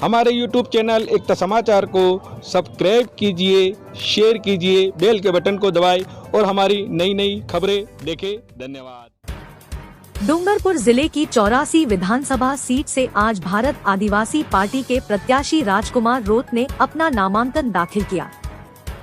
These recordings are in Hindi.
हमारे यूट्यूब चैनल एकता समाचार को सब्सक्राइब कीजिए, शेयर कीजिए, बेल के बटन को दबाएं और हमारी नई नई खबरें देखें। धन्यवाद। डूंगरपुर जिले की 84 विधानसभा सीट से आज भारत आदिवासी पार्टी के प्रत्याशी राजकुमार रोत ने अपना नामांकन दाखिल किया।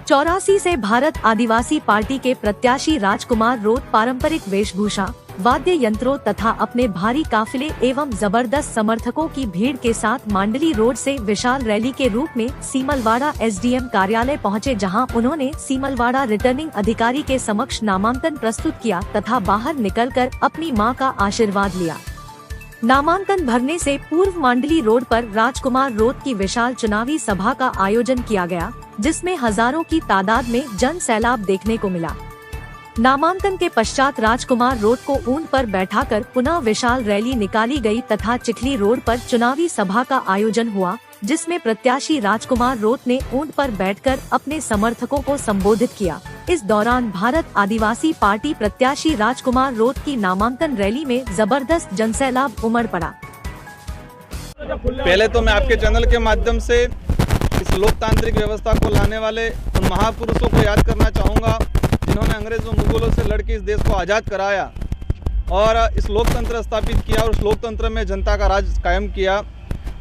84 से भारत आदिवासी पार्टी के प्रत्याशी राजकुमार रोत पारंपरिक वेशभूषा, वाद्य यंत्रों तथा अपने भारी काफिले एवं जबरदस्त समर्थकों की भीड़ के साथ मांडली रोड से विशाल रैली के रूप में सीमलवाड़ा एसडीएम कार्यालय पहुंचे, जहां उन्होंने सीमलवाड़ा रिटर्निंग अधिकारी के समक्ष नामांकन प्रस्तुत किया तथा बाहर निकलकर अपनी मां का आशीर्वाद लिया। नामांकन भरने से पूर्व मांडली रोड पर राजकुमार रोत की विशाल चुनावी सभा का आयोजन किया गया, जिसमें हजारों की तादाद में जन सैलाब देखने को मिला। नामांकन के पश्चात राजकुमार रोत को ऊंट पर बैठाकर पुनः विशाल रैली निकाली गई तथा चिखली रोड पर चुनावी सभा का आयोजन हुआ, जिसमें प्रत्याशी राजकुमार रोत ने ऊंट पर बैठकर अपने समर्थकों को संबोधित किया। इस दौरान भारत आदिवासी पार्टी प्रत्याशी राजकुमार रोत की नामांकन रैली में जबरदस्त जनसैलाब उमड़ पड़ा। पहले तो मैं आपके चैनल के माध्यम से इस लोकतांत्रिक व्यवस्था को लाने वाले उन महापुरुषों को याद करना चाहूँगा जिन्होंने अंग्रेजों मुगलों से लड़के इस देश को आज़ाद कराया और इस लोकतंत्र स्थापित किया और उस लोकतंत्र में जनता का राज कायम किया।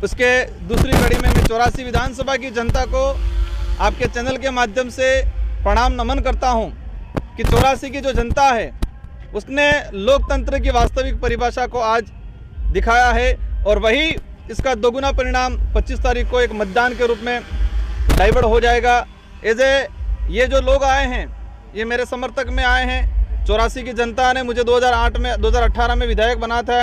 उसके दूसरी कड़ी में मैं 84 विधानसभा की जनता को आपके चैनल के माध्यम से प्रणाम नमन करता हूं कि 84 की जो जनता है उसने लोकतंत्र की वास्तविक परिभाषा को आज दिखाया है और वही इसका दोगुना परिणाम 25 तारीख को एक मतदान के रूप में डाइवर्ट हो जाएगा। ये जो लोग आए हैं ये मेरे समर्थक में आए हैं। 84 की जनता ने मुझे 2018 में विधायक बना था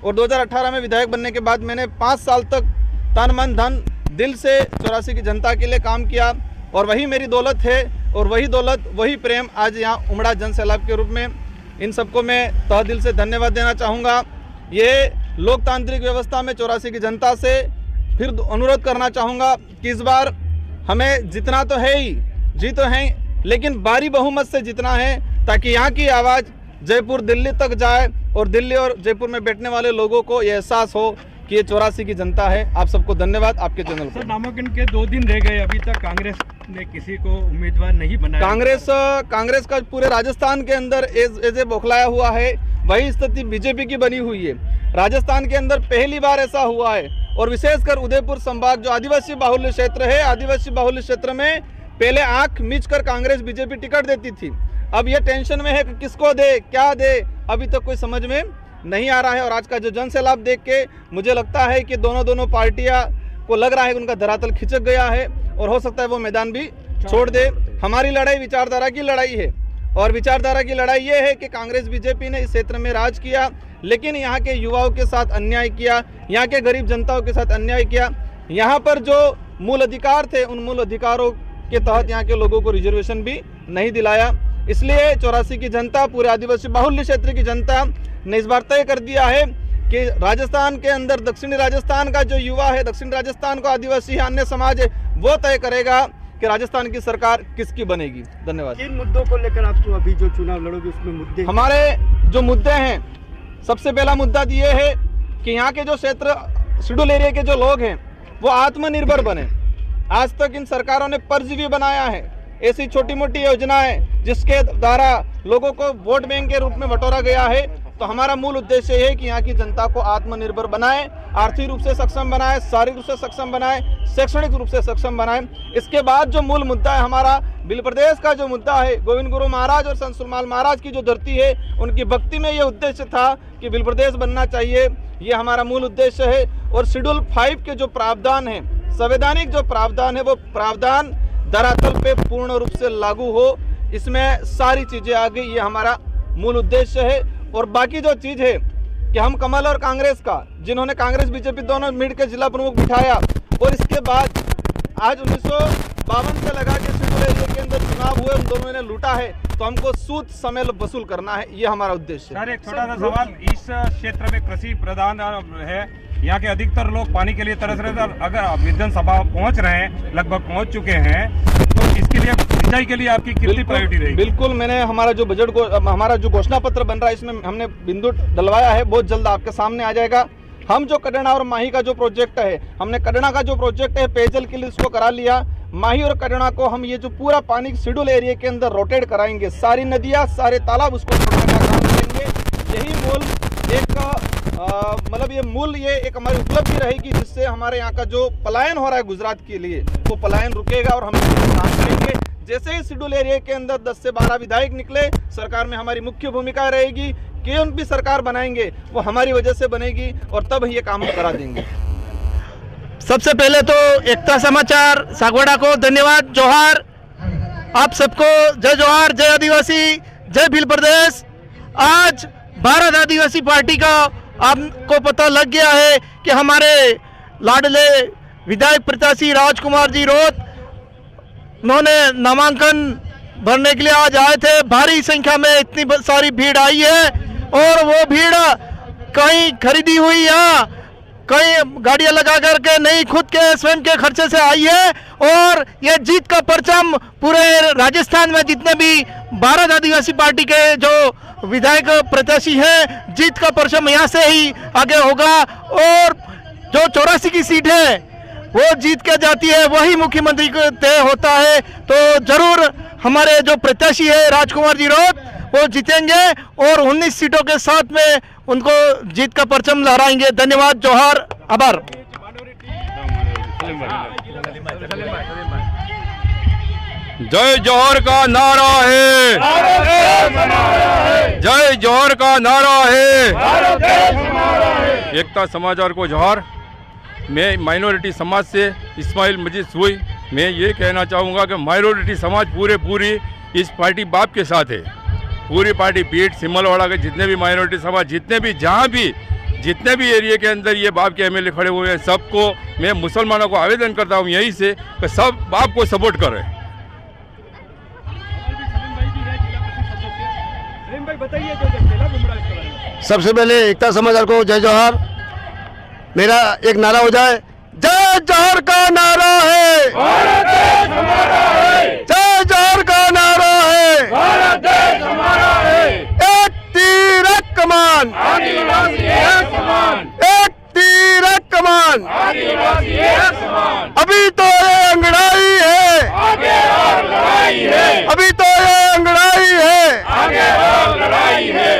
और 2018 में विधायक बनने के बाद मैंने 5 साल तक तन मन धन दिल से 84 की जनता के लिए काम किया और वही मेरी दौलत है और वही दौलत वही प्रेम आज यहाँ उमड़ा जन सैलाब के रूप में। इन सबको मैं तहे दिल से धन्यवाद देना चाहूँगा। ये लोकतांत्रिक व्यवस्था में 84 की जनता से फिर अनुरोध करना चाहूँगा कि इस बार हमें जितना तो है ही, जी तो है, लेकिन भारी बहुमत से जितना है ताकि यहाँ की आवाज़ जयपुर दिल्ली तक जाए और दिल्ली और जयपुर में बैठने वाले लोगों को ये एहसास हो कि ये 84 की जनता है। आप सबको धन्यवाद। आपके चैनल पर नामांकन के 2 दिन रह गए, अभी तक कांग्रेस ने किसी को उम्मीदवार नहीं बनाया। कांग्रेस का पूरे राजस्थान के अंदर ऐसे बौखलाया हुआ है, वही स्थिति बीजेपी की बनी हुई है। राजस्थान के अंदर पहली बार ऐसा हुआ है और विशेषकर उदयपुर संभाग जो आदिवासी बाहुल्य क्षेत्र है, आदिवासी बाहुल्य क्षेत्र में पहले आंख मीच कर कांग्रेस बीजेपी टिकट देती थी। अब ये टेंशन में है कि किसको दे, क्या दे, अभी तक कोई समझ में नहीं आ रहा है। और आज का जो जन सैलाब देख के मुझे लगता है कि दोनों पार्टियां को लग रहा है कि उनका धरातल खिसक गया है और हो सकता है वो मैदान भी छोड़ दे। हमारी लड़ाई विचारधारा की लड़ाई है और विचारधारा की लड़ाई ये है कि कांग्रेस बीजेपी ने इस क्षेत्र में राज किया, लेकिन यहाँ के युवाओं के साथ अन्याय किया, यहाँ के गरीब जनताओं के साथ अन्याय किया। यहाँ पर जो मूल अधिकार थे उन मूल अधिकारों के तहत यहाँ के लोगों को रिजर्वेशन भी नहीं दिलाया। इसलिए 84 की जनता, पूरे आदिवासी बाहुल्य क्षेत्र की जनता ने इस बार तय कर दिया है कि राजस्थान के अंदर दक्षिणी राजस्थान का जो युवा है, दक्षिणी राजस्थान को आदिवासी अन्य समाज है, वो तय करेगा कि राजस्थान की सरकार किसकी बनेगी। धन्यवाद। किन मुद्दों को लेकर आप अभी जो चुनाव लड़ोगे उसमें मुद्दे? हमारे जो मुद्दे हैं, सबसे पहला मुद्दा ये है कि यहाँ के जो क्षेत्र शेड्यूल एरिया के जो लोग हैं वो आत्मनिर्भर बने। आज तक इन सरकारों ने परजीवी बनाया है, ऐसी छोटी मोटी योजनाएं जिसके द्वारा लोगों को वोट बैंक के रूप में बटोरा गया है। तो हमारा मूल उद्देश्य है कि यहाँ की जनता को आत्मनिर्भर बनाए, आर्थिक रूप से सक्षम बनाए, शारीरिक रूप से सक्षम बनाए, शैक्षणिक रूप से सक्षम बनाए। इसके बाद जो मूल मुद्दा है हमारा बिल प्रदेश का जो मुद्दा है, गोविंद गुरु महाराज और संत सुरमाल महाराज की जो धरती है उनकी भक्ति में ये उद्देश्य था कि बिल प्रदेश बनना चाहिए, ये हमारा मूल उद्देश्य है। और शेड्यूल 5 के जो प्रावधान है, संवैधानिक जो प्रावधान है, वो प्रावधान धरातल पे पूर्ण रूप से लागू हो, इसमें सारी चीजें आ गई, ये हमारा मूल उद्देश्य है। और बाकी जो चीज है कि हम कमल और कांग्रेस का, जिन्होंने कांग्रेस बीजेपी दोनों मिल के जिला प्रमुख बिठाया और इसके बाद आज 1952 से लगा के शेड्यूल एरिया के अंदर चुनाव हुए, उन दोनों ने लूटा है, तो हमको सूद समय वसूल करना है, ये हमारा उद्देश्य है। सर, एक छोटा सा सवाल, इस क्षेत्र में कृषि प्रधान है, यहाँ के अधिकतर लोग पानी के लिए तरस रहे थे। अगर विधानसभा पहुँच रहे हैं, लगभग पहुँच चुके हैं, तो इसके लिए सिंचाई के लिए आपकी कितनी प्रायोरिटी रहेगी? बिल्कुल, मैंने हमारा जो बजट को, हमारा जो घोषणा पत्र बन रहा है, इसमें हमने बिंदु डलवाया है, बहुत जल्द आपके सामने आ जाएगा। हम जो कड़ना और माही का जो प्रोजेक्ट है, हमने कड़ना का जो प्रोजेक्ट है पेयजल के लिए उसको करा लिया। माही और कड़ना को हम ये जो पूरा पानी शेड्यूल एरिया के अंदर रोटेट कराएंगे, सारी नदियाँ सारे तालाब उसको छोड़ने का काम करेंगे। यही मूल एक मतलब ये एक हमारी उपलब्धि रहेगी, जिससे हमारे यहाँ का जो पलायन हो रहा है गुजरात के लिए, वो पलायन रुकेगा और हम काम करेंगे। जैसे ही शेड्यूल एरिया के अंदर 10 से 12 विधायक निकले, सरकार में हमारी मुख्य भूमिका रहेगी। कौन भी सरकार बनाएंगे वो हमारी वजह से बनेगी और तब ये काम हम करा देंगे। सबसे पहले तो एकता समाचार सागवाड़ा को धन्यवाद, जोहार। आप सबको जय जोहार, जय आदिवासी, जय भील प्रदेश। आज भारत आदिवासी पार्टी का आपको पता लग गया है कि हमारे लाडले विधायक प्रत्याशी राजकुमार जी रोत, उन्होंने नामांकन भरने के लिए आज आए थे। भारी संख्या में इतनी सारी भीड़ आई है और वो भीड़ कहीं खरीदी हुई या कहीं गाड़ियां लगा करके नहीं, खुद के स्वयं के खर्चे से आई है। और ये जीत का परचम पूरे राजस्थान में जितने भी भारत आदिवासी पार्टी के जो विधायक प्रत्याशी हैं, जीत का परचम यहाँ से ही आगे होगा। और जो 84 की सीट है वो जीत के जाती है, वही मुख्यमंत्री को तय होता है। तो जरूर हमारे जो प्रत्याशी है राजकुमार जी रोत, वो जीतेंगे और 19 सीटों के साथ में उनको जीत का परचम लहराएंगे। धन्यवाद, जोहार, आभार। जय जौहर का नारा है, जय जौहर का नारा है। एकता समाचार को जोहार। मैं माइनॉरिटी समाज से इस्माइल मजीद सुई। मैं ये कहना चाहूँगा कि माइनॉरिटी समाज पूरी इस पार्टी बाप के साथ है। पूरी पार्टी पीठ सिमलवाड़ा के जितने भी माइनॉरिटी समाज, जितने भी एरिया के अंदर ये बाप के एमएलए खड़े हुए हैं, सबको मैं मुसलमानों को आवेदन करता हूँ यहीं से कि सब बाप को सपोर्ट करें। सबसे पहले एकता समाचार को जय जोहार। मेरा एक नारा हो जाए, जय जोहर का नारा है, जय जोहर का नारा है, एक तीर एक कमान, एक तीर एक कमान। अभी तो ये अंगड़ाई है, अभी तो ये अंगड़ाई है।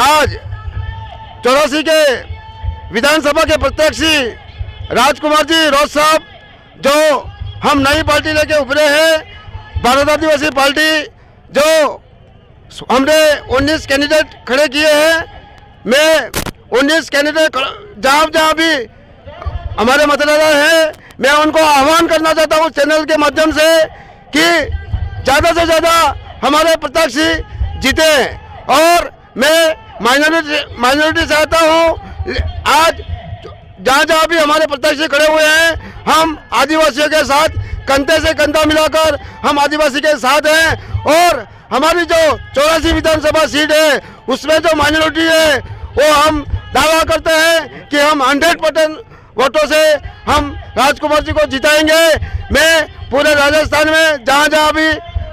आज 84 के विधानसभा के प्रत्याशी राजकुमार जी रोत साहब, जो हम नई पार्टी लेके उभरे हैं, भारत आदिवासी पार्टी, जो हमने 19 कैंडिडेट खड़े किए हैं। मैं 19 कैंडिडेट जहाँ भी हमारे मतदाता हैं, मैं उनको आह्वान करना चाहता हूँ चैनल के माध्यम से कि ज़्यादा से ज़्यादा हमारे प्रत्याशी जीते। और मैं माइनॉरिटी चाहता हूँ, आज जहाँ भी हमारे प्रत्याशी खड़े हुए हैं, हम आदिवासियों के साथ कंधे से कंधा मिलाकर हम आदिवासी के साथ हैं। और हमारी जो 84 विधानसभा सीट है, उसमें जो माइनॉरिटी है, वो हम दावा करते हैं कि हम 100% वोटों से हम राजकुमार जी को जिताएंगे। मैं पूरे राजस्थान में जहाँ भी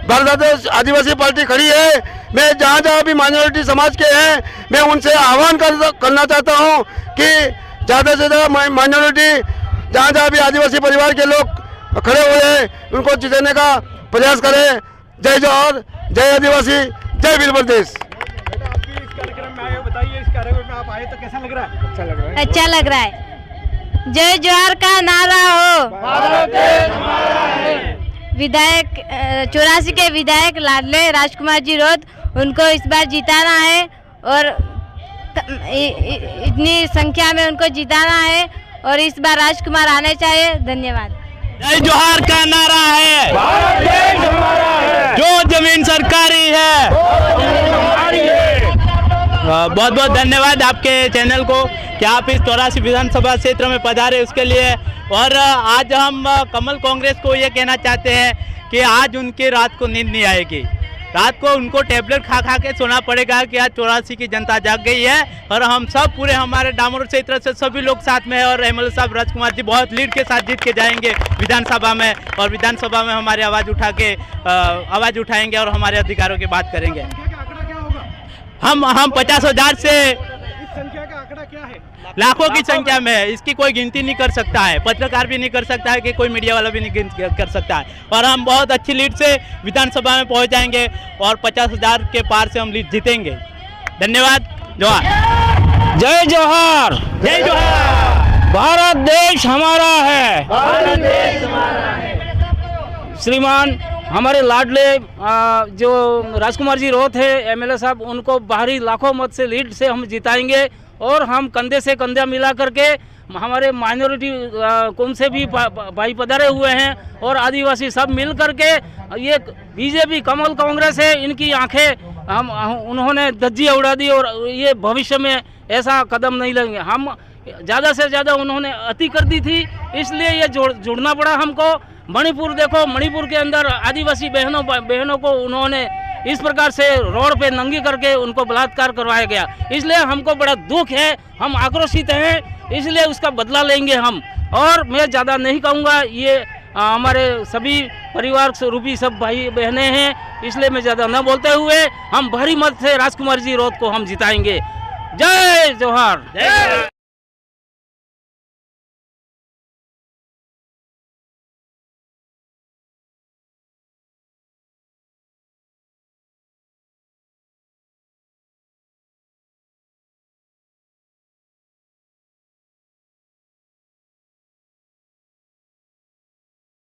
भारत आदिवासी पार्टी खड़ी है, मैं जहाँ भी माइनॉरिटी समाज के हैं, मैं उनसे आह्वान करना चाहता हूँ कि ज़्यादा से ज़्यादा माइनॉरिटी जहाँ भी आदिवासी परिवार के लोग खड़े हुए हैं, उनको जिताने का प्रयास करें। जय जोहर, जय आदिवासी, जय भील प्रदेश। बताइए, इस कार्यक्रम में आप आए तो कैसा लग रहा है? अच्छा लग रहा है, अच्छा लग रहा है। जय जोहर का नारा हो, भारत देश हमारा है। विधायक 84 के विधायक लाडले राजकुमार जी रोत, उनको इस बार जिताना है और इतनी संख्या में उनको जिताना है और इस बार राजकुमार आने चाहिए। धन्यवाद। जय जोहार का नारा है, भारत देश हमारा है। जो जमीन सरकारी है। बहुत बहुत धन्यवाद आपके चैनल को कि आप इस 84 विधानसभा क्षेत्र में पधारे उसके लिए। और आज हम कमल कांग्रेस को ये कहना चाहते हैं कि आज उनकी रात को नींद नहीं आएगी। रात को उनको टैबलेट खा के सोना पड़ेगा कि आज 84 की जनता जाग गई है। और हम सब पूरे हमारे डामोर क्षेत्र से सभी लोग साथ में है और एमएलए साहब राजकुमार जी बहुत लीड के साथ जीत के जाएंगे विधानसभा में। और विधानसभा में हमारी आवाज़ उठाएंगे और हमारे अधिकारों की बात करेंगे। हम 50,000 से आंकड़ा क्या है? लाखों की संख्या में है, इसकी कोई गिनती नहीं कर सकता है, पत्रकार भी नहीं कर सकता है कि कोई मीडिया वाला भी नहीं कर सकता है। और हम बहुत अच्छी लीड से विधानसभा में पहुंच जाएंगे और 50,000 के पार से हम लीड जीतेंगे। धन्यवाद। जोहार। जय जोहार। जय जोहार। भारत देश हमारा है। भारत देश हमारा है। श्रीमान हमारे लाडले जो राजकुमार जी रोत है एमएलए साहब, उनको बाहरी लाखों मत से लीड से हम जिताएंगे और हम कंधे से कंधा मिला करके हमारे माइनॉरिटी कौम से भी भाई पधारे हुए हैं और आदिवासी सब मिल करके ये बीजेपी कमल कांग्रेस है, इनकी आंखें उन्होंने धज्जियाँ उड़ा दी और ये भविष्य में ऐसा कदम नहीं लेंगे। हम ज़्यादा से ज़्यादा उन्होंने अति कर दी थी, इसलिए ये जुड़ना पड़ा हमको। मणिपुर देखो, मणिपुर के अंदर आदिवासी बहनों को उन्होंने इस प्रकार से रोड पे नंगी करके उनको बलात्कार करवाया गया, इसलिए हमको बड़ा दुख है, हम आक्रोशित हैं, इसलिए उसका बदला लेंगे हम। और मैं ज़्यादा नहीं कहूँगा, ये हमारे सभी परिवार रूपी सब भाई बहनें हैं, इसलिए मैं ज़्यादा न बोलते हुए हम भारी मत से राजकुमार जी रोत को हम जिताएंगे। जय जोहार।